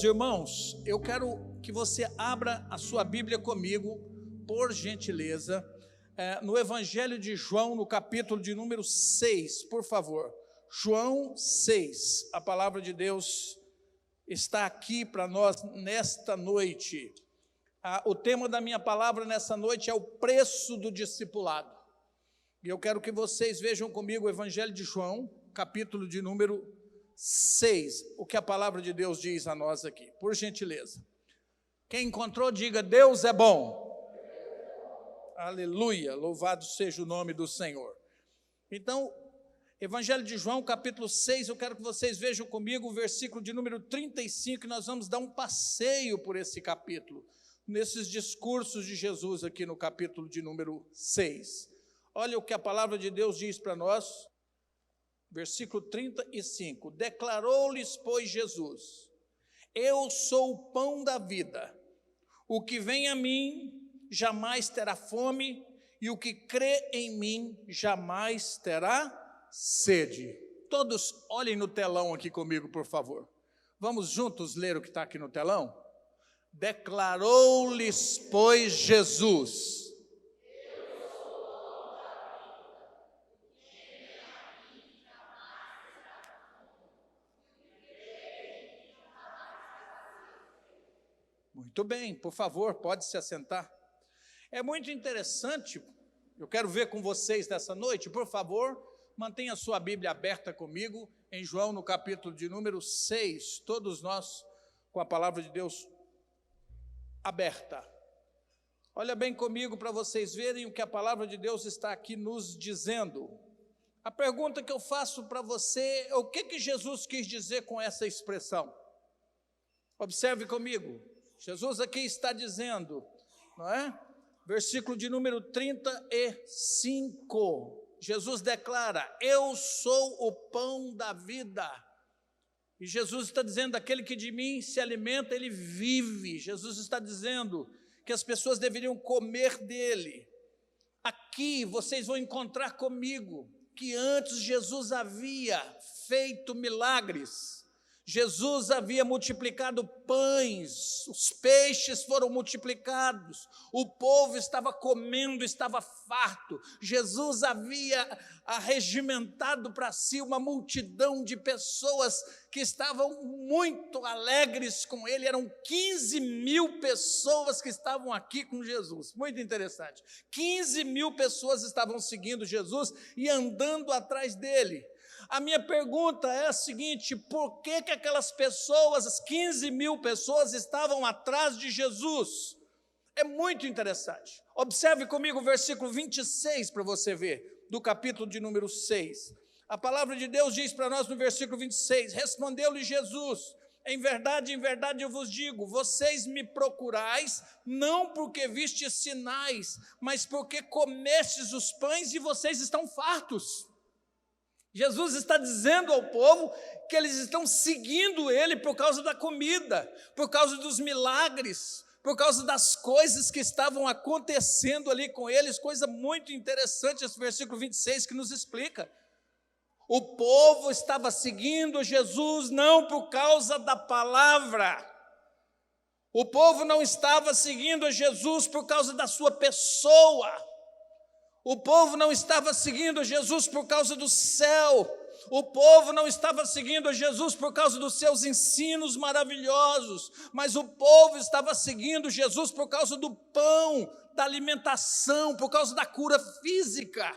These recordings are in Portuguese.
Irmãos, eu quero que você abra a sua Bíblia comigo, por gentileza, no Evangelho de João, no capítulo de número 6, por favor. João 6, a palavra de Deus está aqui para nós nesta noite. O tema da minha palavra nessa noite é o preço do discipulado. E eu quero que vocês vejam comigo o Evangelho de João, capítulo de número 6, o que a palavra de Deus diz a nós aqui, por gentileza. Quem encontrou, diga: Deus é bom. Aleluia, louvado seja o nome do Senhor. Então, Evangelho de João, capítulo 6, eu quero que vocês vejam comigo o versículo de número 35, e nós vamos dar um passeio por esse capítulo, nesses discursos de Jesus aqui no capítulo de número 6. Olha o que a palavra de Deus diz para nós. Versículo 35, declarou-lhes, pois, Jesus: eu sou o pão da vida, o que vem a mim jamais terá fome, e o que crê em mim jamais terá sede. Todos olhem no telão aqui comigo, por favor. Vamos juntos ler o que está aqui no telão? Declarou-lhes, pois, Jesus: Muito bem, por favor, pode se assentar. É muito interessante, eu quero ver com vocês nessa noite, por favor, mantenha a sua Bíblia aberta comigo, em João, no capítulo de número 6, todos nós com a palavra de Deus aberta. Olha bem comigo para vocês verem o que a palavra de Deus está aqui nos dizendo. A pergunta que eu faço para você é: o que Jesus quis dizer com essa expressão? Observe comigo. Jesus aqui está dizendo, não é? Versículo de número 35, Jesus declara: eu sou o pão da vida. E Jesus está dizendo: aquele que de mim se alimenta, ele vive. Jesus está dizendo que as pessoas deveriam comer dele. Aqui vocês vão encontrar comigo que antes Jesus havia feito milagres. Jesus havia multiplicado pães, os peixes foram multiplicados, o povo estava comendo, estava farto. Jesus havia arregimentado para si uma multidão de pessoas que estavam muito alegres com ele. Eram 15 mil pessoas que estavam aqui com Jesus, muito interessante. 15 mil pessoas estavam seguindo Jesus e andando atrás dele. A minha pergunta é a seguinte: por que aquelas pessoas, as 15 mil pessoas, estavam atrás de Jesus? É muito interessante. Observe comigo o versículo 26 para você ver, do capítulo de número 6. A palavra de Deus diz para nós no versículo 26, respondeu-lhe Jesus: em verdade eu vos digo, vocês me procurais, não porque vistes sinais, mas porque comestes os pães e vocês estão fartos. Jesus está dizendo ao povo que eles estão seguindo ele por causa da comida, por causa dos milagres, por causa das coisas que estavam acontecendo ali com eles. Coisa muito interessante esse versículo 26 que nos explica. O povo estava seguindo Jesus não por causa da palavra. O povo não estava seguindo a Jesus por causa da sua pessoa. O povo não estava seguindo Jesus por causa do céu. O povo não estava seguindo Jesus por causa dos seus ensinos maravilhosos, mas o povo estava seguindo Jesus por causa do pão, da alimentação, por causa da cura física.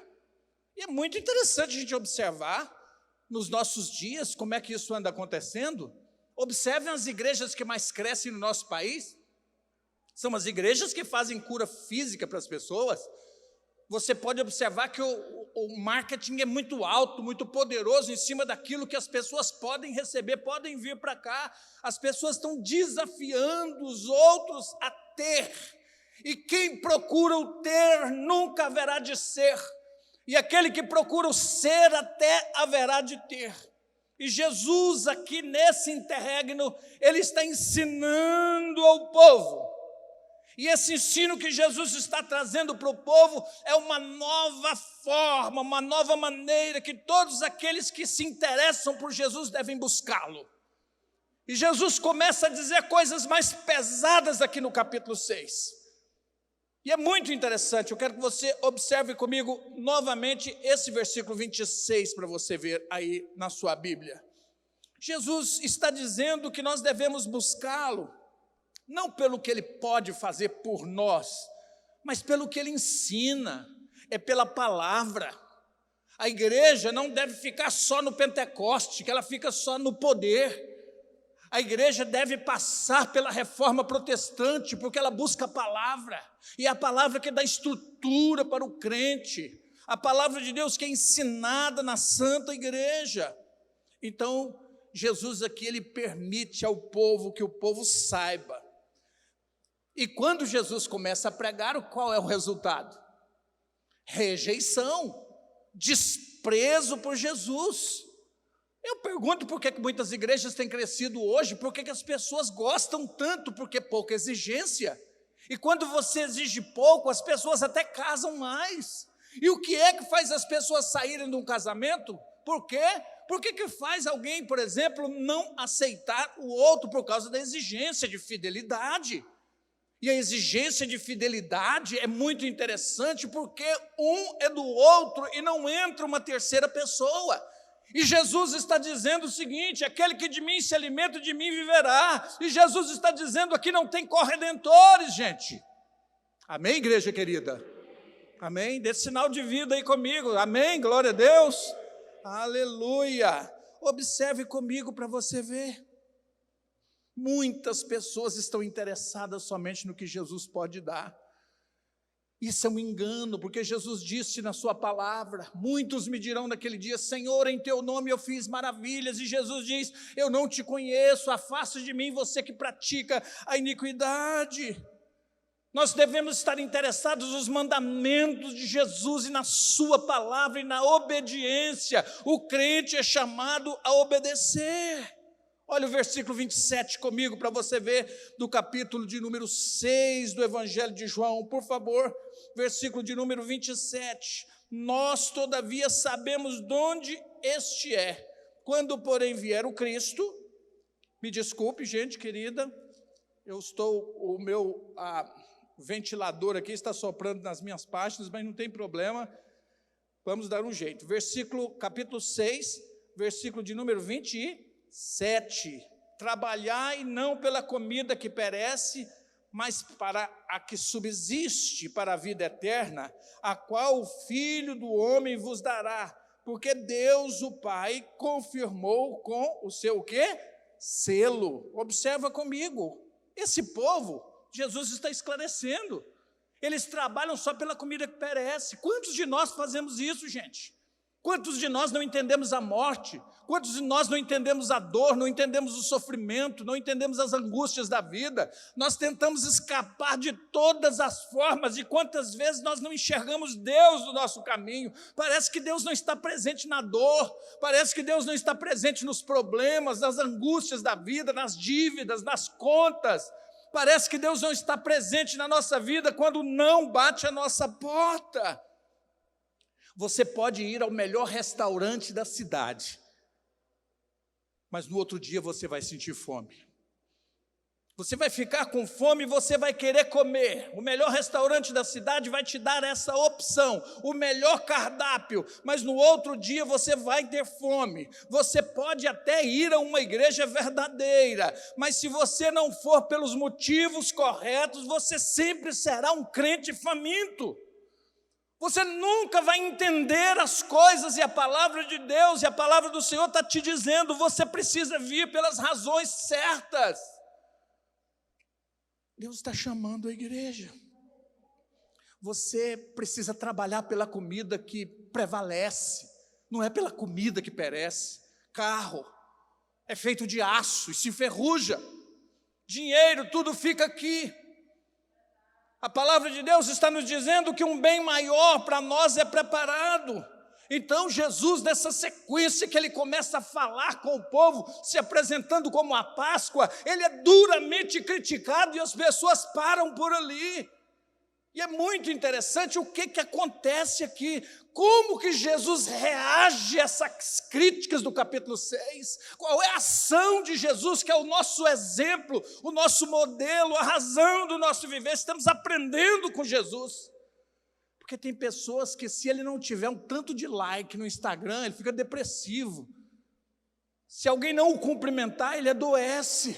E é muito interessante a gente observar nos nossos dias como é que isso anda acontecendo. Observem as igrejas que mais crescem no nosso país. São as igrejas que fazem cura física para as pessoas. Você pode observar que o marketing é muito alto, muito poderoso em cima daquilo que as pessoas podem receber, podem vir para cá. As pessoas estão desafiando os outros a ter. E quem procura o ter nunca haverá de ser. E aquele que procura o ser até haverá de ter. E Jesus aqui nesse interregno, ele está ensinando ao povo. E esse ensino que Jesus está trazendo para o povo é uma nova forma, uma nova maneira que todos aqueles que se interessam por Jesus devem buscá-lo. E Jesus começa a dizer coisas mais pesadas aqui no capítulo 6. E é muito interessante, eu quero que você observe comigo novamente esse versículo 26 para você ver aí na sua Bíblia. Jesus está dizendo que nós devemos buscá-lo, não pelo que Ele pode fazer por nós, mas pelo que Ele ensina, é pela palavra. A igreja não deve ficar só no Pentecoste, que ela fica só no poder. A igreja deve passar pela reforma protestante, porque ela busca a palavra, e é a palavra que dá estrutura para o crente, a palavra de Deus que é ensinada na Santa Igreja. Então, Jesus aqui, Ele permite ao povo que o povo saiba. E quando Jesus começa a pregar, qual é o resultado? Rejeição, desprezo por Jesus. Eu pergunto por que muitas igrejas têm crescido hoje, por que as pessoas gostam tanto, porque pouca exigência. E quando você exige pouco, as pessoas até casam mais. E o que é que faz as pessoas saírem de um casamento? Por quê? Por que faz alguém, por exemplo, não aceitar o outro por causa da exigência de fidelidade? E a exigência de fidelidade é muito interessante, porque um é do outro e não entra uma terceira pessoa. E Jesus está dizendo o seguinte: aquele que de mim se alimenta, de mim viverá. E Jesus está dizendo aqui, não tem corredentores, gente. Amém, igreja querida? Amém? Dê sinal de vida aí comigo. Amém, glória a Deus. Aleluia. Observe comigo para você ver. Muitas pessoas estão interessadas somente no que Jesus pode dar. Isso é um engano, porque Jesus disse na sua palavra: muitos me dirão naquele dia, Senhor, em teu nome eu fiz maravilhas. E Jesus diz: eu não te conheço, afaste de mim você que pratica a iniquidade. Nós devemos estar interessados nos mandamentos de Jesus e na sua palavra e na obediência. O crente é chamado a obedecer. Olha o versículo 27 comigo para você ver, do capítulo de número 6 do Evangelho de João, por favor, versículo de número 27. Nós, todavia, sabemos de onde este é. Quando, porém, vier o Cristo, me desculpe, gente querida, o meu ventilador aqui está soprando nas minhas páginas, mas não tem problema, vamos dar um jeito. Capítulo 6, versículo de número 27. Trabalhai não pela comida que perece, mas para a que subsiste para a vida eterna, a qual o Filho do Homem vos dará, porque Deus o Pai confirmou com o seu quê? Selo. Observa comigo, esse povo, Jesus está esclarecendo, eles trabalham só pela comida que perece. Quantos de nós fazemos isso, gente? Quantos de nós não entendemos a morte? Quantos de nós não entendemos a dor, não entendemos o sofrimento, não entendemos as angústias da vida? Nós tentamos escapar de todas as formas, e quantas vezes nós não enxergamos Deus no nosso caminho? Parece que Deus não está presente na dor, parece que Deus não está presente nos problemas, nas angústias da vida, nas dívidas, nas contas. Parece que Deus não está presente na nossa vida quando não bate a nossa porta. Você pode ir ao melhor restaurante da cidade, mas no outro dia você vai sentir fome. Você vai ficar com fome e você vai querer comer. O melhor restaurante da cidade vai te dar essa opção, o melhor cardápio, mas no outro dia você vai ter fome. Você pode até ir a uma igreja verdadeira, mas se você não for pelos motivos corretos, você sempre será um crente faminto. Você nunca vai entender as coisas, e a palavra de Deus e a palavra do Senhor está te dizendo, você precisa vir pelas razões certas. Deus está chamando a igreja. Você precisa trabalhar pela comida que prevalece, não é pela comida que perece. Carro é feito de aço e se enferruja. Dinheiro, tudo fica aqui. A palavra de Deus está nos dizendo que um bem maior para nós é preparado. Então Jesus, nessa sequência que ele começa a falar com o povo, se apresentando como a Páscoa, ele é duramente criticado e as pessoas param por ali. E é muito interessante o que acontece aqui, como que Jesus reage a essas críticas do capítulo 6, qual é a ação de Jesus, que é o nosso exemplo, o nosso modelo, a razão do nosso viver. Estamos aprendendo com Jesus. Porque tem pessoas que, se ele não tiver um tanto de like no Instagram, ele fica depressivo. Se alguém não o cumprimentar, ele adoece.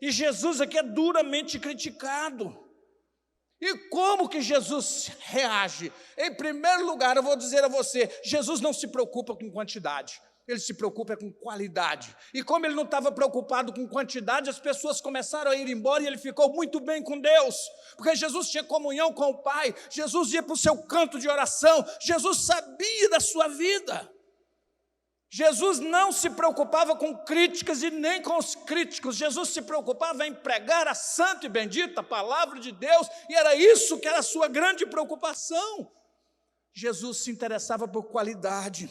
E Jesus aqui é duramente criticado. E como que Jesus reage? Em primeiro lugar, eu vou dizer a você, Jesus não se preocupa com quantidade, ele se preocupa com qualidade. E como ele não estava preocupado com quantidade, as pessoas começaram a ir embora e ele ficou muito bem com Deus, porque Jesus tinha comunhão com o Pai, Jesus ia para o seu canto de oração, Jesus sabia da sua vida. Jesus não se preocupava com críticas e nem com os críticos. Jesus se preocupava em pregar a santa e bendita palavra de Deus, e era isso que era a sua grande preocupação. Jesus se interessava por qualidade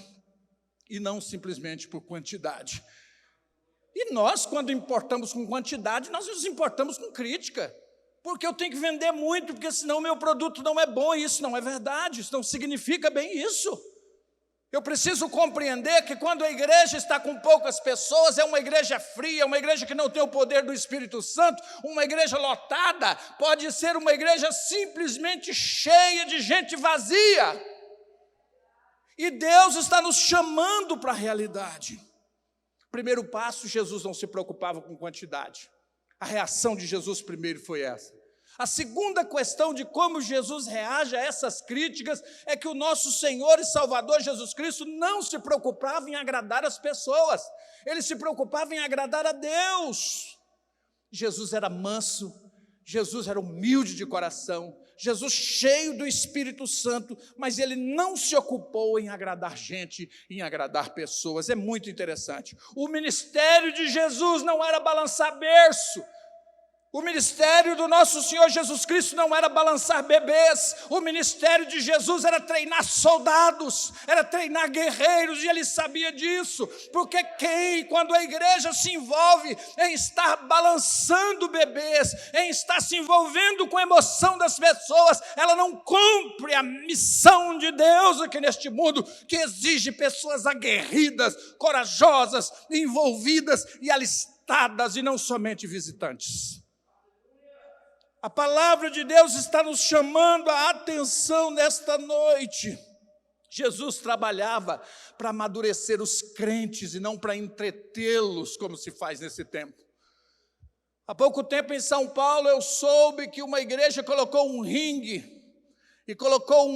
e não simplesmente por quantidade. E nós, quando importamos com quantidade, nós nos importamos com crítica, porque eu tenho que vender muito, porque senão o meu produto não é bom, e isso não é verdade, isso não significa bem isso. Eu preciso compreender que quando a igreja está com poucas pessoas, é uma igreja fria, uma igreja que não tem o poder do Espírito Santo, uma igreja lotada, pode ser uma igreja simplesmente cheia de gente vazia. E Deus está nos chamando para a realidade. Primeiro passo, Jesus não se preocupava com quantidade. A reação de Jesus primeiro foi essa. A segunda questão de como Jesus reage a essas críticas é que o nosso Senhor e Salvador Jesus Cristo não se preocupava em agradar as pessoas, ele se preocupava em agradar a Deus. Jesus era manso, Jesus era humilde de coração, Jesus cheio do Espírito Santo, mas ele não se ocupou em agradar gente, em agradar pessoas. É muito interessante. O ministério de Jesus não era balançar berço. O ministério do nosso Senhor Jesus Cristo não era balançar bebês, o ministério de Jesus era treinar soldados, era treinar guerreiros, e ele sabia disso, porque quando a igreja se envolve em estar balançando bebês, em estar se envolvendo com a emoção das pessoas, ela não cumpre a missão de Deus aqui neste mundo, que exige pessoas aguerridas, corajosas, envolvidas e alistadas, e não somente visitantes. A palavra de Deus está nos chamando a atenção nesta noite. Jesus trabalhava para amadurecer os crentes e não para entretê-los, como se faz nesse tempo. Há pouco tempo em São Paulo eu soube que uma igreja colocou um ringue e colocou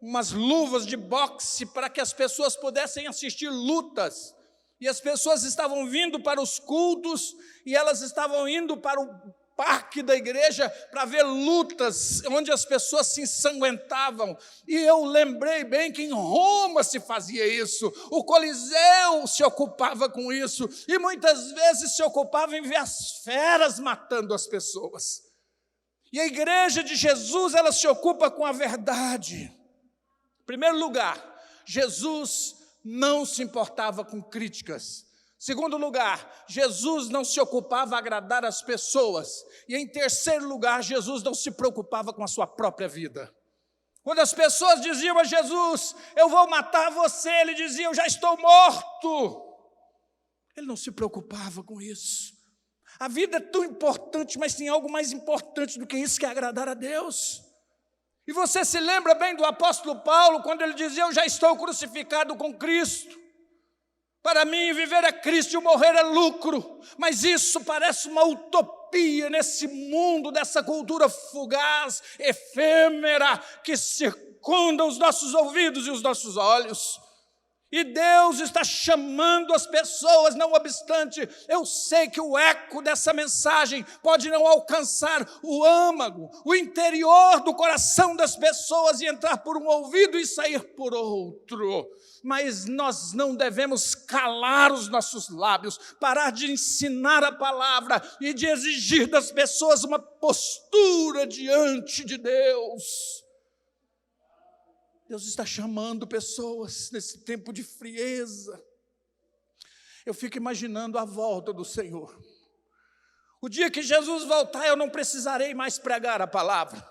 umas luvas de boxe para que as pessoas pudessem assistir lutas. E as pessoas estavam vindo para os cultos e elas estavam indo para o parque da igreja para ver lutas onde as pessoas se ensanguentavam. E eu lembrei bem que em Roma se fazia isso, o Coliseu se ocupava com isso, e muitas vezes se ocupava em ver as feras matando as pessoas. E a igreja de Jesus, ela se ocupa com a verdade. Em primeiro lugar, Jesus não se importava com críticas. Segundo lugar, Jesus não se ocupava a agradar as pessoas. E em terceiro lugar, Jesus não se preocupava com a sua própria vida. Quando as pessoas diziam a Jesus, eu vou matar você, ele dizia, eu já estou morto. Ele não se preocupava com isso. A vida é tão importante, mas tem algo mais importante do que isso, que é agradar a Deus. E você se lembra bem do apóstolo Paulo, quando ele dizia, eu já estou crucificado com Cristo. Para mim, viver é Cristo e o morrer é lucro. Mas isso parece uma utopia nesse mundo, dessa cultura fugaz, efêmera, que circunda os nossos ouvidos e os nossos olhos. E Deus está chamando as pessoas, não obstante, eu sei que o eco dessa mensagem pode não alcançar o âmago, o interior do coração das pessoas e entrar por um ouvido e sair por outro. Mas nós não devemos calar os nossos lábios, parar de ensinar a palavra e de exigir das pessoas uma postura diante de Deus. Deus está chamando pessoas nesse tempo de frieza. Eu fico imaginando a volta do Senhor. O dia que Jesus voltar, eu não precisarei mais pregar a palavra.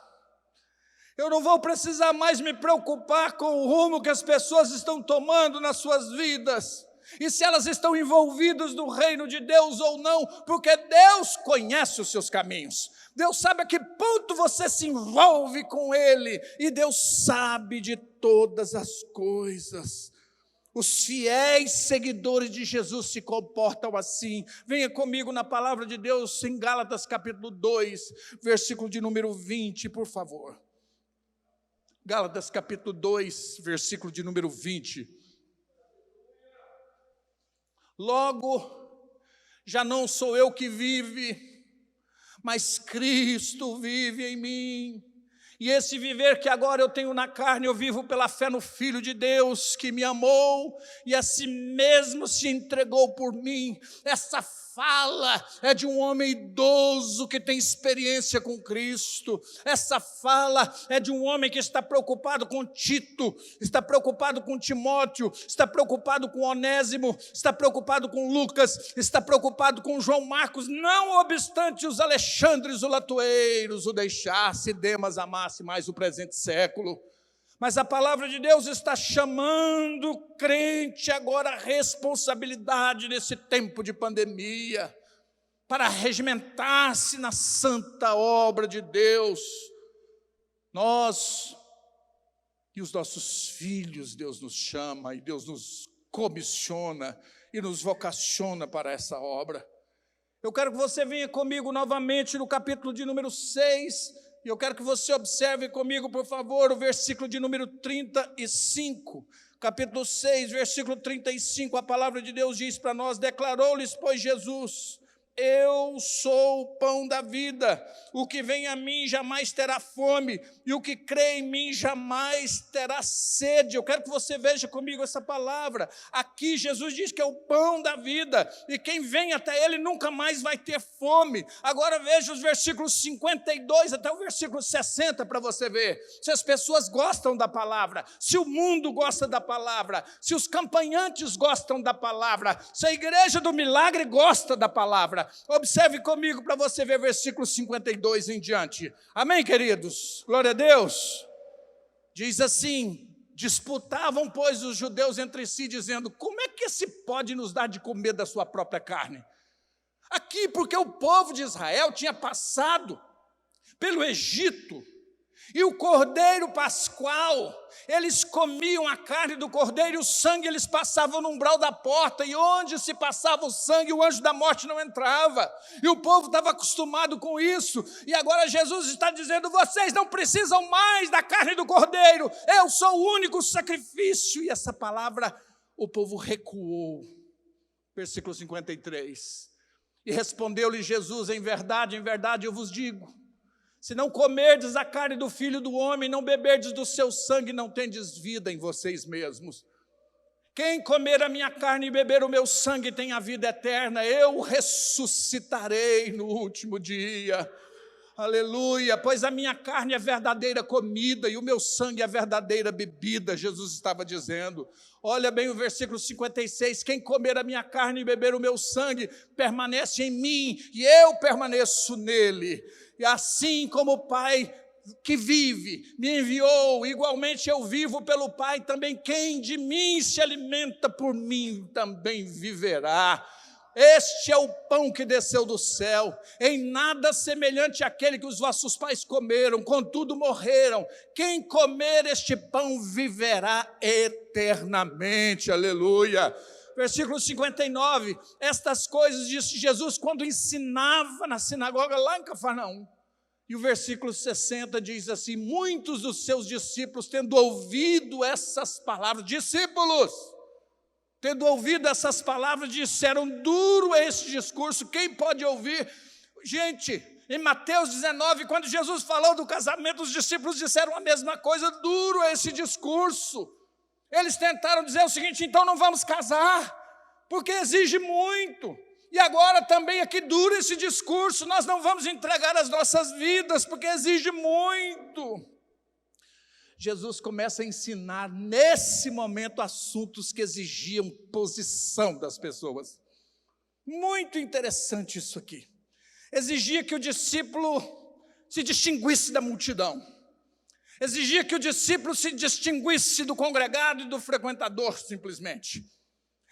Eu não vou precisar mais me preocupar com o rumo que as pessoas estão tomando nas suas vidas, e se elas estão envolvidas no reino de Deus ou não, porque Deus conhece os seus caminhos. Deus sabe a que ponto você se envolve com Ele, e Deus sabe de todas as coisas. Os fiéis seguidores de Jesus se comportam assim. Venha comigo na palavra de Deus em Gálatas capítulo 2, versículo de número 20, por favor. Gálatas capítulo 2, versículo de número 20. Logo, já não sou eu que vive, mas Cristo vive em mim. E esse viver que agora eu tenho na carne, eu vivo pela fé no Filho de Deus, que me amou e a si mesmo se entregou por mim. Essa fala é de um homem idoso que tem experiência com Cristo. Essa fala é de um homem que está preocupado com Tito, está preocupado com Timóteo, está preocupado com Onésimo, está preocupado com Lucas, está preocupado com João Marcos, não obstante os Alexandres, os latoeiros o deixasse, Demas amasse mais o presente século. Mas a palavra de Deus está chamando o crente agora à responsabilidade nesse tempo de pandemia, para regimentar-se na santa obra de Deus. Nós e os nossos filhos, Deus nos chama e Deus nos comissiona e nos vocaciona para essa obra. Eu quero que você venha comigo novamente no capítulo de número 6, e eu quero que você observe comigo, por favor, o versículo de número 35. Capítulo 6, versículo 35, a palavra de Deus diz para nós: declarou-lhes, pois, Jesus: eu sou o pão da vida, o que vem a mim jamais terá fome, e o que crê em mim jamais terá sede. Eu quero que você veja comigo essa palavra. Aqui Jesus diz que é o pão da vida, e quem vem até Ele nunca mais vai ter fome. Agora veja os versículos 52 até o versículo 60 para você ver. Se as pessoas gostam da palavra, se o mundo gosta da palavra, se os campanhantes gostam da palavra, se a igreja do milagre gosta da palavra. Observe comigo para você ver versículo 52 em diante. Amém, queridos? Glória a Deus. Diz assim: disputavam, pois, os judeus entre si, dizendo: como é que esse pode nos dar de comer da sua própria carne? Aqui, porque o povo de Israel tinha passado pelo Egito, e o cordeiro pascual, eles comiam a carne do cordeiro e o sangue eles passavam no umbral da porta, e onde se passava o sangue, o anjo da morte não entrava, e o povo estava acostumado com isso, e agora Jesus está dizendo: vocês não precisam mais da carne do cordeiro, eu sou o único sacrifício. E essa palavra, o povo recuou. Versículo 53, e respondeu-lhe Jesus: em verdade eu vos digo, se não comerdes a carne do Filho do Homem, não beberdes do seu sangue, não tendes vida em vocês mesmos. Quem comer a minha carne e beber o meu sangue tem a vida eterna, eu ressuscitarei no último dia. Aleluia, pois a minha carne é verdadeira comida e o meu sangue é verdadeira bebida, Jesus estava dizendo. Olha bem o versículo 56, quem comer a minha carne e beber o meu sangue, permanece em mim e eu permaneço nele. E assim como o Pai que vive me enviou, igualmente eu vivo pelo Pai, também quem de mim se alimenta por mim também viverá. Este é o pão que desceu do céu, em nada semelhante àquele que os vossos pais comeram, contudo morreram. Quem comer este pão viverá eternamente. Aleluia. Versículo 59, estas coisas disse Jesus quando ensinava na sinagoga lá em Cafarnaum. E o versículo 60 diz assim: muitos dos seus discípulos, tendo ouvido essas palavras, discípulos, tendo ouvido essas palavras, disseram: duro é esse discurso, quem pode ouvir? Gente, em Mateus 19, quando Jesus falou do casamento, os discípulos disseram a mesma coisa: duro é esse discurso. Eles tentaram dizer o seguinte: então não vamos casar, porque exige muito. E agora também aqui dura esse discurso: nós não vamos entregar as nossas vidas, porque exige muito. Jesus começa a ensinar nesse momento assuntos que exigiam posição das pessoas. Muito interessante isso aqui. Exigia que o discípulo se distinguisse da multidão. Exigia que o discípulo se distinguisse do congregado e do frequentador, simplesmente.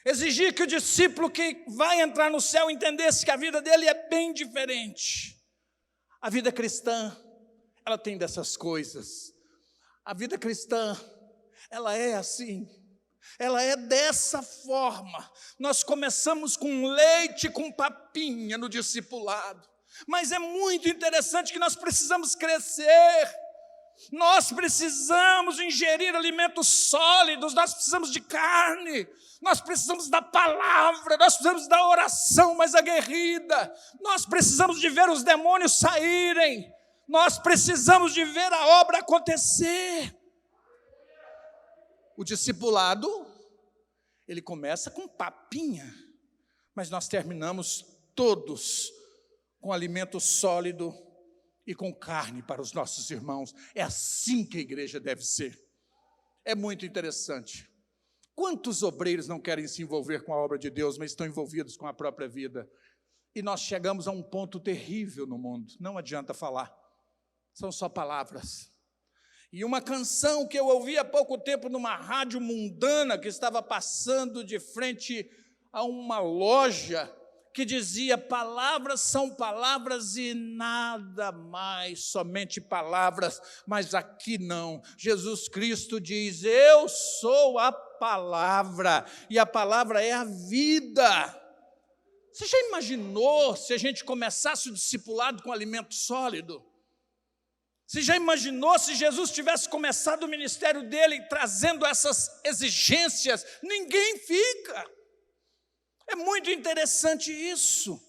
Exigia que o discípulo que vai entrar no céu entendesse que a vida dele é bem diferente. A vida cristã, ela tem dessas coisas. A vida cristã, ela é assim. Ela é dessa forma. Nós começamos com leite, com papinha no discipulado. Mas é muito interessante que nós precisamos crescer. Nós precisamos ingerir alimentos sólidos, nós precisamos de carne, nós precisamos da palavra, nós precisamos da oração mais aguerrida, nós precisamos de ver os demônios saírem, nós precisamos de ver a obra acontecer. O discipulado, ele começa com papinha, mas nós terminamos todos com alimento sólido e com carne para os nossos irmãos. É assim que a igreja deve ser. É muito interessante. Quantos obreiros não querem se envolver com a obra de Deus, mas estão envolvidos com a própria vida? E nós chegamos a um ponto terrível no mundo. Não adianta falar. São só palavras. E uma canção que eu ouvi há pouco tempo numa rádio mundana que estava passando de frente a uma loja que dizia: palavras são palavras e nada mais, somente palavras. Mas aqui não. Jesus Cristo diz: eu sou a palavra, e a palavra é a vida. Você já imaginou se a gente começasse o discipulado com alimento sólido? Você já imaginou se Jesus tivesse começado o ministério dele trazendo essas exigências? Ninguém fica. É muito interessante isso.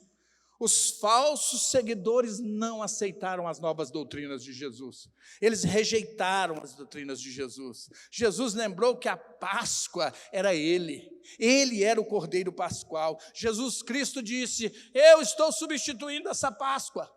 Os falsos seguidores não aceitaram as novas doutrinas de Jesus. Eles rejeitaram as doutrinas de Jesus. Jesus lembrou que a Páscoa era Ele. Ele era o Cordeiro Pascual. Jesus Cristo disse: eu estou substituindo essa Páscoa.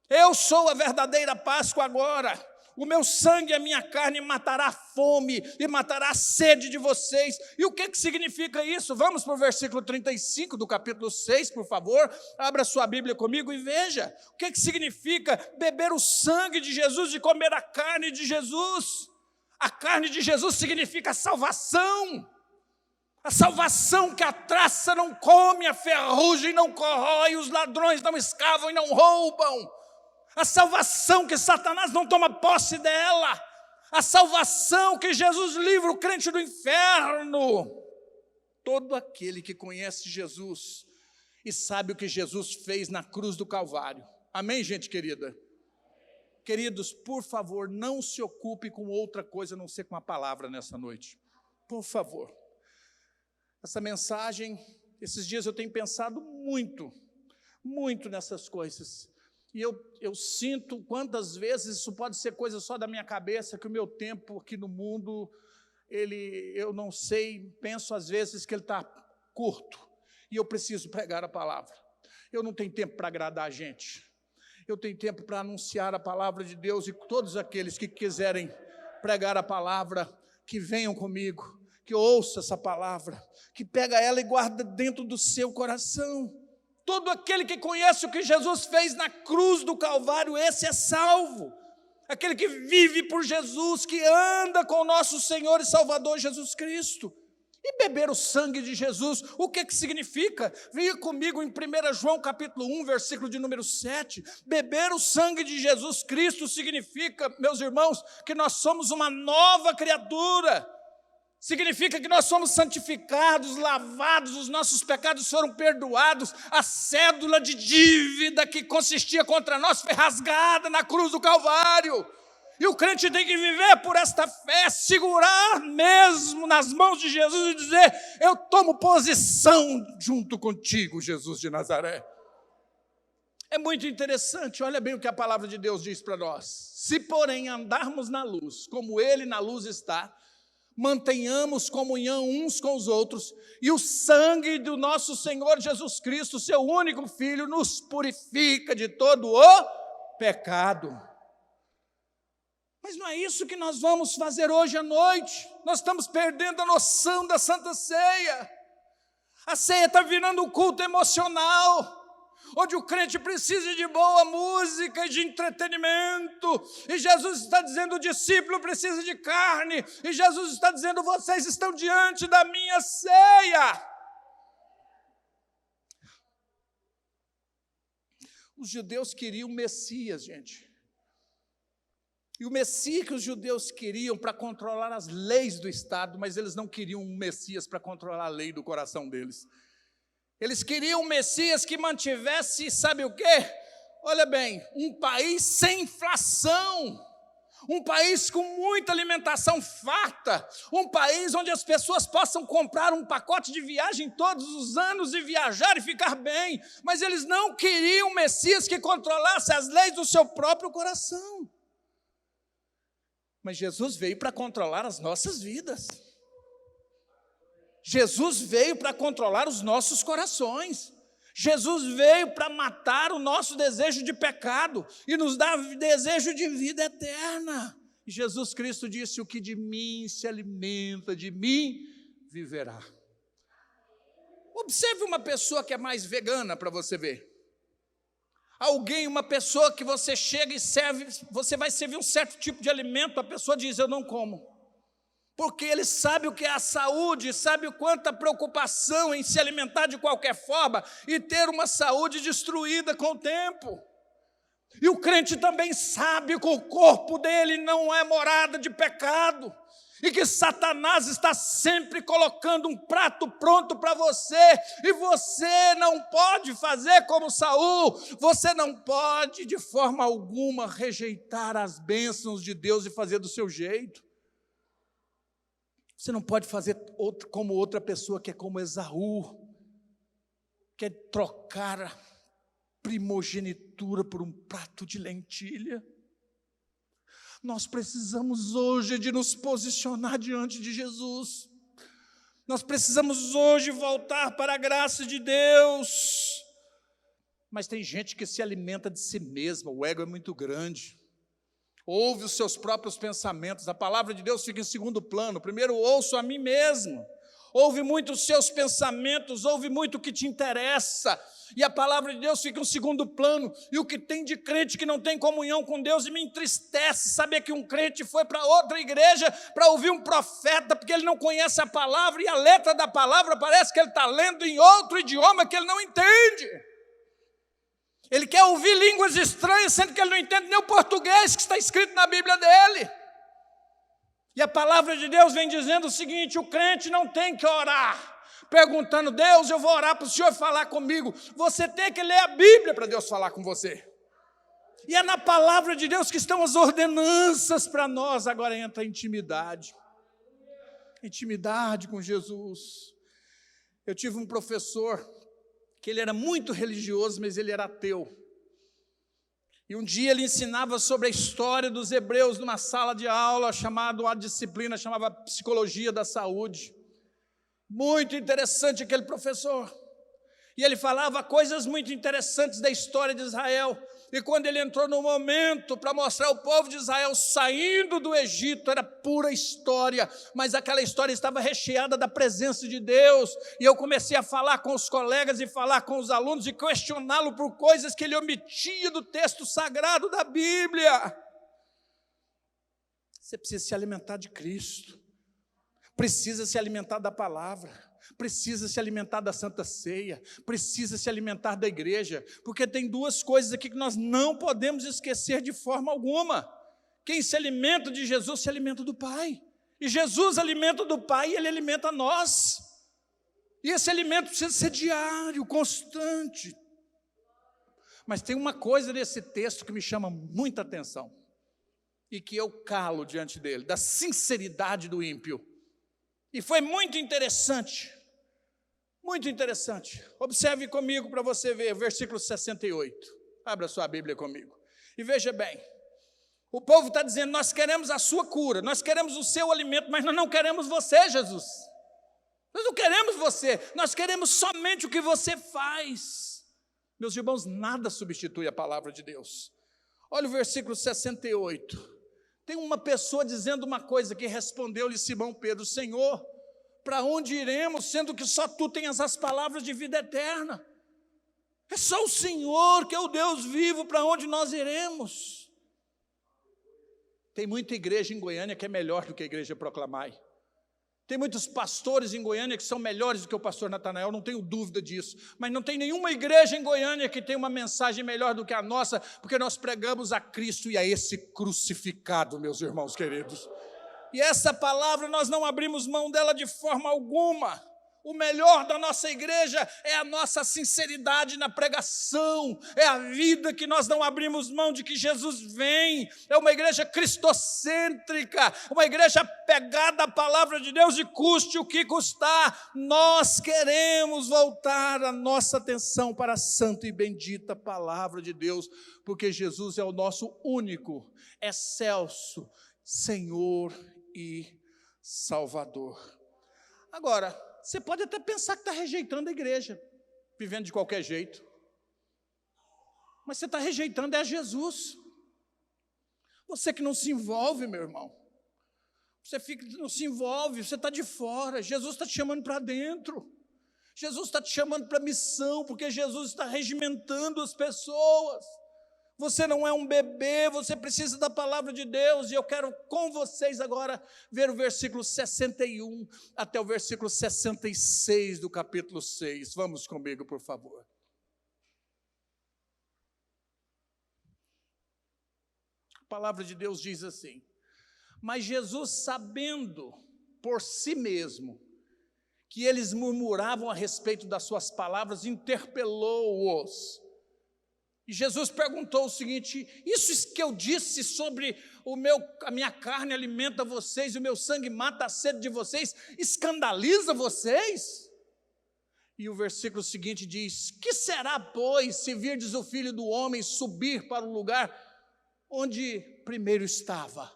Eu sou a verdadeira Páscoa agora. O meu sangue e a minha carne matará a fome e matará a sede de vocês. E o que significa isso? Vamos para o versículo 35 do capítulo 6, por favor. Abra sua Bíblia comigo e veja. O que significa beber o sangue de Jesus e comer a carne de Jesus? A carne de Jesus significa a salvação. A salvação que a traça não come, a ferrugem não corrói, os ladrões não escavam e não roubam. A salvação que Satanás não toma posse dela. A salvação que Jesus livra o crente do inferno. Todo aquele que conhece Jesus e sabe o que Jesus fez na cruz do Calvário. Amém, gente querida? Queridos, por favor, não se ocupe com outra coisa a não ser com a palavra nessa noite. Por favor. Essa mensagem, esses dias eu tenho pensado muito nessas coisas. E eu sinto quantas vezes isso pode ser coisa só da minha cabeça, que o meu tempo aqui no mundo, eu não sei, penso às vezes que ele está curto. E eu preciso pregar a palavra. Eu não tenho tempo para agradar a gente. Eu tenho tempo para anunciar a palavra de Deus, e todos aqueles que quiserem pregar a palavra, que venham comigo, que ouça essa palavra, que pega ela e guarda dentro do seu coração. Todo aquele que conhece o que Jesus fez na cruz do Calvário, esse é salvo. Aquele que vive por Jesus, que anda com o nosso Senhor e Salvador Jesus Cristo. E beber o sangue de Jesus, o que significa? Venha comigo em 1 João capítulo 1, versículo de número 7. Beber o sangue de Jesus Cristo significa, meus irmãos, que nós somos uma nova criatura. Significa que nós somos santificados, lavados, os nossos pecados foram perdoados, a cédula de dívida que consistia contra nós foi rasgada na cruz do Calvário. E o crente tem que viver por esta fé, segurar mesmo nas mãos de Jesus e dizer: eu tomo posição junto contigo, Jesus de Nazaré. É muito interessante, olha bem o que a palavra de Deus diz para nós. Se, porém, andarmos na luz, como Ele na luz está, mantenhamos comunhão uns com os outros, e o sangue do nosso Senhor Jesus Cristo, seu único Filho, nos purifica de todo o pecado. Mas não é isso que nós vamos fazer hoje à noite. Nós estamos perdendo a noção da Santa Ceia. A ceia está virando um culto emocional. onde o crente precisa de boa música e de entretenimento, e Jesus está dizendo: o discípulo precisa de carne, e Jesus está dizendo: vocês estão diante da minha ceia. Os judeus queriam Messias, gente. E o Messias que os judeus queriam para controlar as leis do Estado, mas eles não queriam um Messias para controlar a lei do coração deles. Eles queriam um Messias que mantivesse, sabe o quê? Olha bem, um país sem inflação, um país com muita alimentação farta, um país onde as pessoas possam comprar um pacote de viagem todos os anos e viajar e ficar bem, mas eles não queriam um Messias que controlasse as leis do seu próprio coração. Mas Jesus veio para controlar as nossas vidas. Jesus veio para controlar os nossos corações. Jesus veio para matar o nosso desejo de pecado e nos dar desejo de vida eterna. E Jesus Cristo disse: o que de mim se alimenta, de mim viverá. Observe uma pessoa que é mais vegana para você ver. Uma pessoa que você chega e serve, você vai servir um certo tipo de alimento, a pessoa diz: eu não como. Porque ele sabe o que é a saúde, sabe o quanto a preocupação em se alimentar de qualquer forma e ter uma saúde destruída com o tempo. E o crente também sabe que o corpo dele não é morada de pecado, e que Satanás está sempre colocando um prato pronto para você, e você não pode fazer como Saul, você não pode de forma alguma rejeitar as bênçãos de Deus e fazer do seu jeito. Você não pode fazer como outra pessoa que é como Esaú, quer trocar a primogenitura por um prato de lentilha. Nós precisamos hoje de nos posicionar diante de Jesus. Nós precisamos hoje voltar para a graça de Deus. Mas tem gente que se alimenta de si mesma, o ego é muito grande. Ouve os seus próprios pensamentos, a palavra de Deus fica em segundo plano. Primeiro ouço a mim mesmo. Ouve muito os seus pensamentos, ouve muito o que te interessa, e a palavra de Deus fica em segundo plano. E o que tem de crente que não tem comunhão com Deus, e me entristece saber que um crente foi para outra igreja para ouvir um profeta, porque ele não conhece a palavra, e a letra da palavra parece que ele está lendo em outro idioma que ele não entende. Ele quer ouvir línguas estranhas, sendo que ele não entende nem o português que está escrito na Bíblia dele. E a palavra de Deus vem dizendo o seguinte: o crente não tem que orar perguntando: Deus, eu vou orar para o Senhor falar comigo. Você tem que ler a Bíblia para Deus falar com você. E é na palavra de Deus que estão as ordenanças para nós. Agora entra a intimidade. Intimidade com Jesus. Eu tive um professor que ele era muito religioso, mas ele era ateu. E um dia ele ensinava sobre a história dos hebreus numa sala de aula, a disciplina chamava Psicologia da Saúde. Muito interessante aquele professor. E ele falava coisas muito interessantes da história de Israel. E quando ele entrou no momento para mostrar o povo de Israel saindo do Egito, era pura história, mas aquela história estava recheada da presença de Deus. E eu comecei a falar com os colegas e falar com os alunos e questioná-lo por coisas que ele omitia do texto sagrado da Bíblia. Você precisa se alimentar de Cristo, precisa se alimentar da palavra, precisa se alimentar da Santa Ceia, precisa se alimentar da igreja, porque tem duas coisas aqui que nós não podemos esquecer de forma alguma. Quem se alimenta de Jesus se alimenta do Pai, e Jesus alimenta do Pai e Ele alimenta nós, e esse alimento precisa ser diário, constante. Mas tem uma coisa nesse texto que me chama muita atenção, e que eu calo diante dele, da sinceridade do ímpio. E foi muito interessante, muito interessante. Observe comigo para você ver, versículo 68. Abra sua Bíblia comigo. E veja bem, o povo está dizendo: nós queremos a sua cura, nós queremos o seu alimento, mas nós não queremos você, Jesus. Nós não queremos você, nós queremos somente o que você faz. Meus irmãos, nada substitui a palavra de Deus. Olha o versículo 68. Tem uma pessoa dizendo uma coisa que respondeu-lhe Simão Pedro: Senhor, para onde iremos, sendo que só Tu tens as palavras de vida eterna? É só o Senhor que é o Deus vivo, para onde nós iremos. Tem muita igreja em Goiânia que é melhor do que a igreja Proclamai. Tem muitos pastores em Goiânia que são melhores do que o pastor Natanael, não tenho dúvida disso. Mas não tem nenhuma igreja em Goiânia que tenha uma mensagem melhor do que a nossa, porque nós pregamos a Cristo e a esse crucificado, meus irmãos queridos. E essa palavra nós não abrimos mão dela de forma alguma. O melhor da nossa igreja é a nossa sinceridade na pregação, é a vida que nós não abrimos mão de que Jesus vem, é uma igreja cristocêntrica, uma igreja apegada à palavra de Deus e custe o que custar. Nós queremos voltar a nossa atenção para a santa e bendita palavra de Deus, porque Jesus é o nosso único, excelso Senhor e Salvador. Agora, você pode até pensar que está rejeitando a igreja, vivendo de qualquer jeito. Mas você está rejeitando é Jesus. Você que não se envolve, meu irmão. Você não se envolve, você está de fora. Jesus está te chamando para dentro. Jesus está te chamando para a missão, porque Jesus está regimentando as pessoas. Você não é um bebê, você precisa da palavra de Deus, e eu quero com vocês agora ver o versículo 61 até o versículo 66 do capítulo 6. Vamos comigo, por favor. A palavra de Deus diz assim: mas Jesus, sabendo por si mesmo que eles murmuravam a respeito das suas palavras, interpelou-os. E Jesus perguntou o seguinte: isso que eu disse sobre a minha carne alimenta vocês, e o meu sangue mata a sede de vocês, escandaliza vocês? E o versículo seguinte diz: que será, pois, se virdes o Filho do Homem subir para o lugar onde primeiro estava?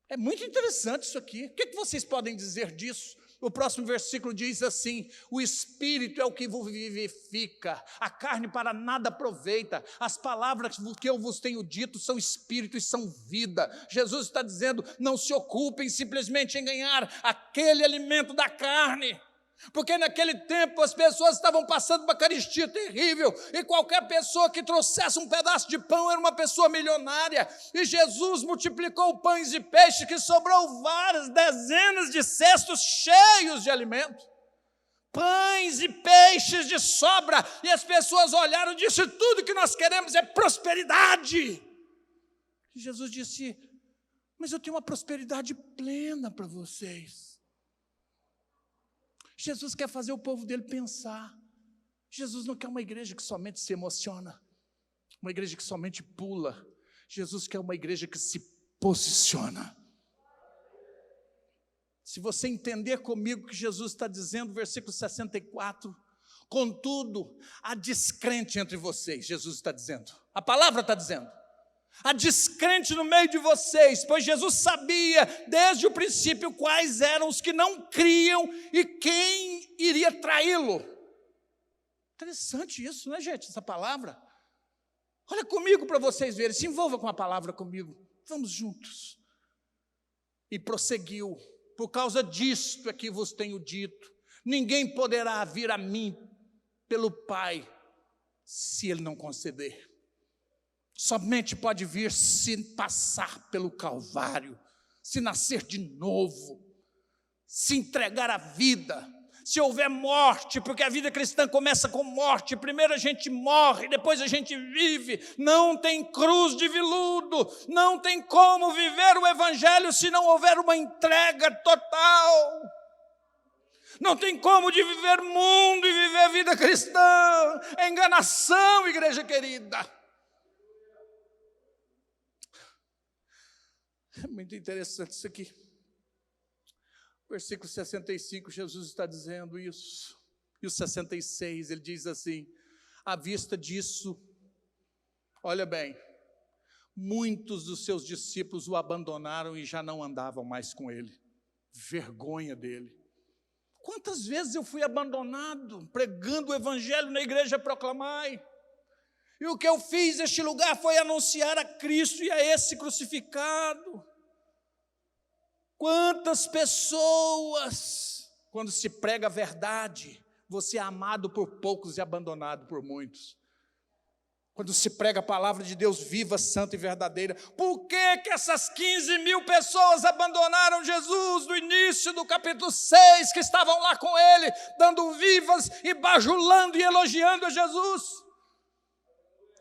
É muito interessante isso aqui. O que vocês podem dizer disso? O próximo versículo diz assim: o Espírito é o que vos vivifica, a carne para nada aproveita, as palavras que eu vos tenho dito são Espírito e são vida. Jesus está dizendo: não se ocupem simplesmente em ganhar aquele alimento da carne, porque naquele tempo as pessoas estavam passando uma carestia terrível, e qualquer pessoa que trouxesse um pedaço de pão era uma pessoa milionária, e Jesus multiplicou pães e peixes, que sobrou várias dezenas de cestos cheios de alimento, pães e peixes de sobra, e as pessoas olharam e disseram: tudo que nós queremos é prosperidade. E Jesus disse: mas eu tenho uma prosperidade plena para vocês. Jesus quer fazer o povo dele pensar. Jesus não quer uma igreja que somente se emociona, uma igreja que somente pula. Jesus quer uma igreja que se posiciona. Se você entender comigo o que Jesus está dizendo, versículo 64, contudo, há descrente entre vocês, Jesus está dizendo, a palavra está dizendo, há descrente no meio de vocês, pois Jesus sabia desde o princípio quais eram os que não criam e quem iria traí-lo. Interessante isso, não é, gente, essa palavra? Olha comigo para vocês verem, se envolva com a palavra comigo, vamos juntos. E prosseguiu: por causa disto é que vos tenho dito, ninguém poderá vir a mim pelo Pai, se Ele não conceder. Somente pode vir se passar pelo Calvário, se nascer de novo, se entregar a vida, se houver morte, porque a vida cristã começa com morte. Primeiro a gente morre, depois a gente vive. Não tem cruz de veludo, não tem como viver o evangelho se não houver uma entrega total. Não tem como de viver mundo e viver a vida cristã. É enganação, igreja querida. É muito interessante isso aqui. Versículo 65, Jesus está dizendo isso. E o 66, ele diz assim: à vista disso, olha bem, muitos dos seus discípulos o abandonaram e já não andavam mais com ele. Vergonha dele. Quantas vezes eu fui abandonado pregando o evangelho na igreja Proclamai? E o que eu fiz neste lugar foi anunciar a Cristo e a esse crucificado. Quantas pessoas, quando se prega a verdade, você é amado por poucos e abandonado por muitos. Quando se prega a palavra de Deus viva, santa e verdadeira, por que que essas 15 mil pessoas abandonaram Jesus no início do capítulo 6, que estavam lá com ele, dando vivas e bajulando e elogiando a Jesus?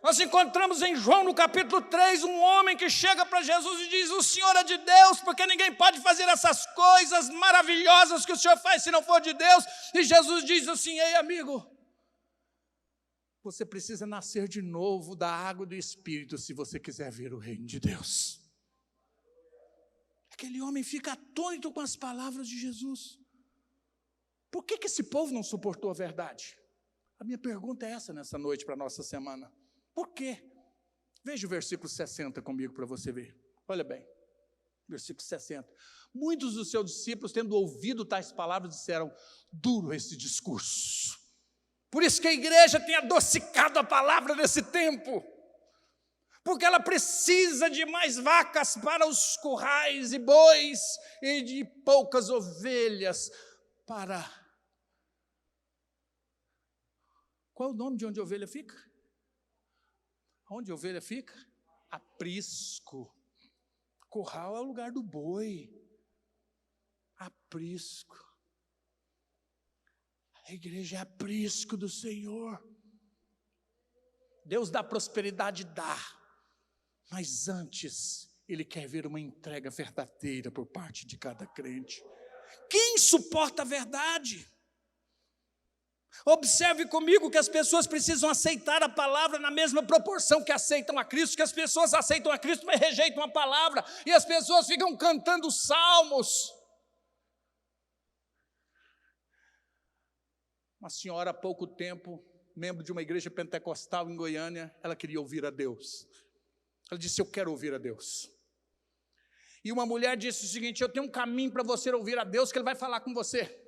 Nós encontramos em João, no capítulo 3, um homem que chega para Jesus e diz: o Senhor é de Deus, porque ninguém pode fazer essas coisas maravilhosas que o Senhor faz se não for de Deus. E Jesus diz assim: ei, amigo, você precisa nascer de novo da água e do Espírito se você quiser ver o reino de Deus. Aquele homem fica atônito com as palavras de Jesus. Por que esse povo não suportou a verdade? A minha pergunta é essa nessa noite para a nossa semana. Por quê? Veja o versículo 60 comigo para você ver. Olha bem, versículo 60. Muitos dos seus discípulos, tendo ouvido tais palavras, disseram: duro esse discurso. Por isso que a igreja tem adocicado a palavra nesse tempo, porque ela precisa de mais vacas para os currais e bois, e de poucas ovelhas para... Qual é o nome de onde a ovelha fica? Onde a ovelha fica? Aprisco. Curral é o lugar do boi. Aprisco. A igreja é aprisco do Senhor. Deus dá prosperidade, dá. Mas antes, Ele quer ver uma entrega verdadeira por parte de cada crente. Quem suporta a verdade? Observe comigo que as pessoas precisam aceitar a palavra na mesma proporção que aceitam a Cristo, que as pessoas aceitam a Cristo, mas rejeitam a palavra, e as pessoas ficam cantando salmos. Uma senhora há pouco tempo, membro de uma igreja pentecostal em Goiânia, ela queria ouvir a Deus. Ela disse: eu quero ouvir a Deus. E uma mulher disse o seguinte: eu tenho um caminho para você ouvir a Deus, que Ele vai falar com você.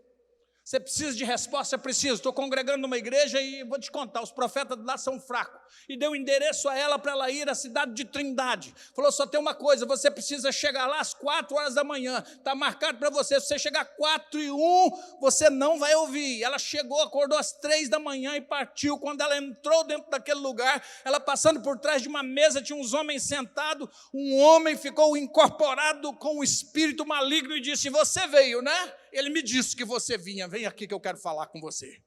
Você precisa de resposta? Preciso. Estou congregando numa igreja e vou te contar, os profetas lá são fracos. E deu o endereço a ela para ela ir à cidade de Trindade. Falou: só tem uma coisa, você precisa chegar lá às 4 horas da manhã. Está marcado para você. Se você chegar 4:01, você não vai ouvir. Ela chegou, acordou às 3 da manhã e partiu. Quando ela entrou dentro daquele lugar, ela passando por trás de uma mesa, tinha uns homens sentados. Um homem ficou incorporado com um espírito maligno e disse: você veio, né? Ele me disse que você vinha, vem aqui que eu quero falar com você.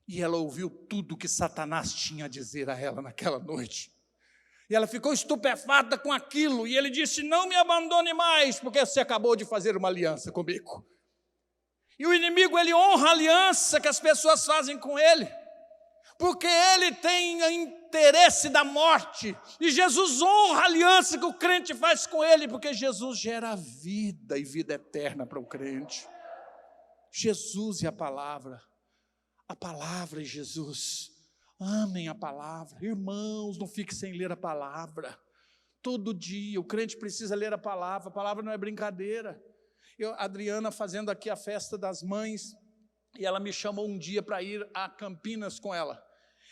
E ela ouviu tudo que Satanás tinha a dizer a ela naquela noite. E ela ficou estupefata com aquilo, e ele disse: não me abandone mais, porque você acabou de fazer uma aliança comigo. E o inimigo, ele honra a aliança que as pessoas fazem com ele, porque ele tem interesse da morte, e Jesus honra a aliança que o crente faz com ele, porque Jesus gera vida e vida eterna para o crente. Jesus e a palavra e Jesus. Amem a palavra. Irmãos, não fique sem ler a palavra. Todo dia o crente precisa ler a palavra não é brincadeira. A Adriana fazendo aqui a festa das mães, e ela me chamou um dia para ir a Campinas com ela.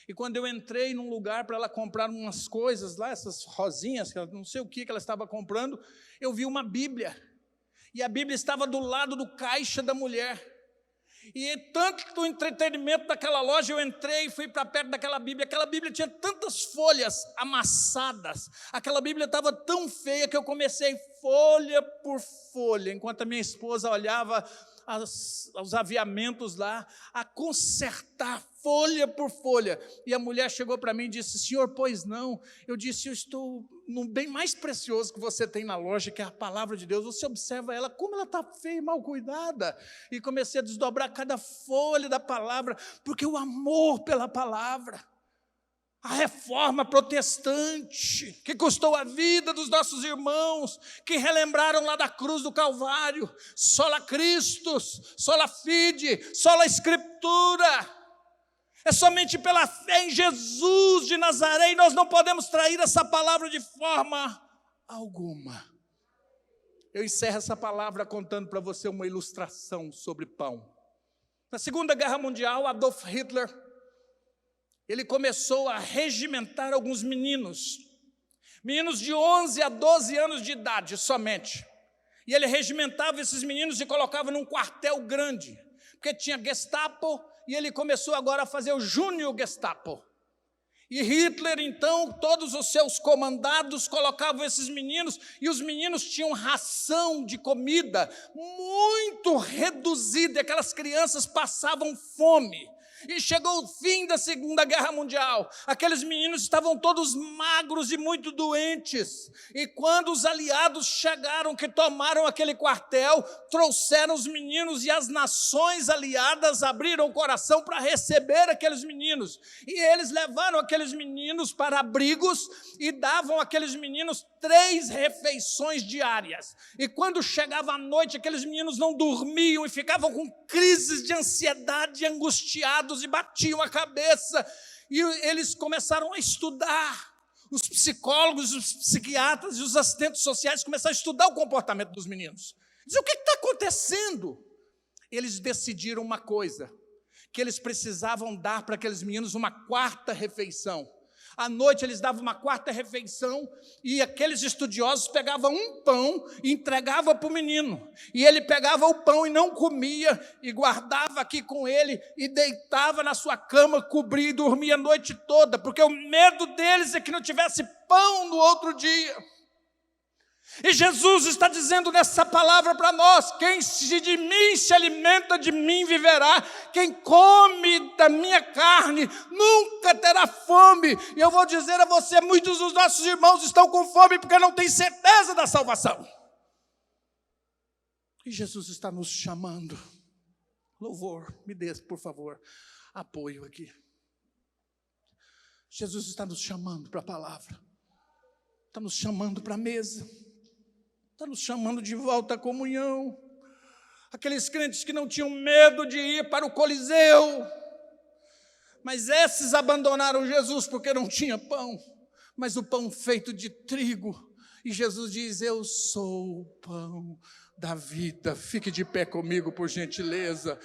E quando eu entrei num lugar para ela comprar umas coisas lá, essas rosinhas, que ela, não sei o que ela estava comprando, eu vi uma Bíblia. E a Bíblia estava do lado do caixa da mulher. E tanto do entretenimento daquela loja, eu entrei e fui para perto daquela Bíblia. Aquela Bíblia tinha tantas folhas amassadas. Aquela Bíblia estava tão feia que eu comecei folha por folha, enquanto a minha esposa olhava os aviamentos lá, a consertar folha por folha. E a mulher chegou para mim e disse: senhor, pois não? Eu disse: eu estou no bem mais precioso que você tem na loja, que é a palavra de Deus. Você observa ela, como ela está feia e mal cuidada. E comecei a desdobrar cada folha da palavra, porque o amor pela palavra. A reforma protestante, que custou a vida dos nossos irmãos, que relembraram lá da cruz do Calvário: sola Christus, sola fide, sola Escritura. É somente pela fé em Jesus de Nazaré, e nós não podemos trair essa palavra de forma alguma. Eu encerro essa palavra contando para você uma ilustração sobre pão. Na Segunda Guerra Mundial, Adolf Hitler, ele começou a regimentar alguns meninos de 11 a 12 anos de idade somente. E ele regimentava esses meninos e colocava num quartel grande, porque tinha Gestapo e ele começou agora a fazer o Júnior Gestapo. E Hitler, então, todos os seus comandados colocavam esses meninos, e os meninos tinham ração de comida muito reduzida, e aquelas crianças passavam fome. E chegou o fim da Segunda Guerra Mundial, aqueles meninos estavam todos magros e muito doentes, e quando os aliados chegaram, que tomaram aquele quartel, trouxeram os meninos, e as nações aliadas abriram o coração para receber aqueles meninos, e eles levaram aqueles meninos para abrigos, e davam àqueles meninos 3 refeições diárias, e quando chegava a noite, aqueles meninos não dormiam, e ficavam com crises de ansiedade, angustiados, e batiam a cabeça, e eles começaram a estudar. Os psicólogos, os psiquiatras e os assistentes sociais começaram a estudar o comportamento dos meninos. Diziam, o que está acontecendo? Eles decidiram uma coisa, que eles precisavam dar para aqueles meninos uma 4ª refeição. À noite eles davam uma 4ª refeição, e aqueles estudiosos pegavam um pão e entregavam para o menino. E ele pegava o pão e não comia, e guardava aqui com ele, e deitava na sua cama, cobria e dormia a noite toda, porque o medo deles é que não tivesse pão no outro dia. E Jesus está dizendo nessa palavra para nós, quem de mim se alimenta, de mim viverá, quem come da minha carne nunca terá fome. E eu vou dizer a você, muitos dos nossos irmãos estão com fome porque não têm certeza da salvação. E Jesus está nos chamando. Louvor, me dê, por favor, apoio aqui. Jesus está nos chamando para a palavra, está nos chamando para a mesa, está nos chamando de volta à comunhão. Aqueles crentes que não tinham medo de ir para o Coliseu, mas esses abandonaram Jesus porque não tinha pão, mas o pão feito de trigo. E Jesus diz, eu sou o pão da vida. Fique de pé comigo, por gentileza.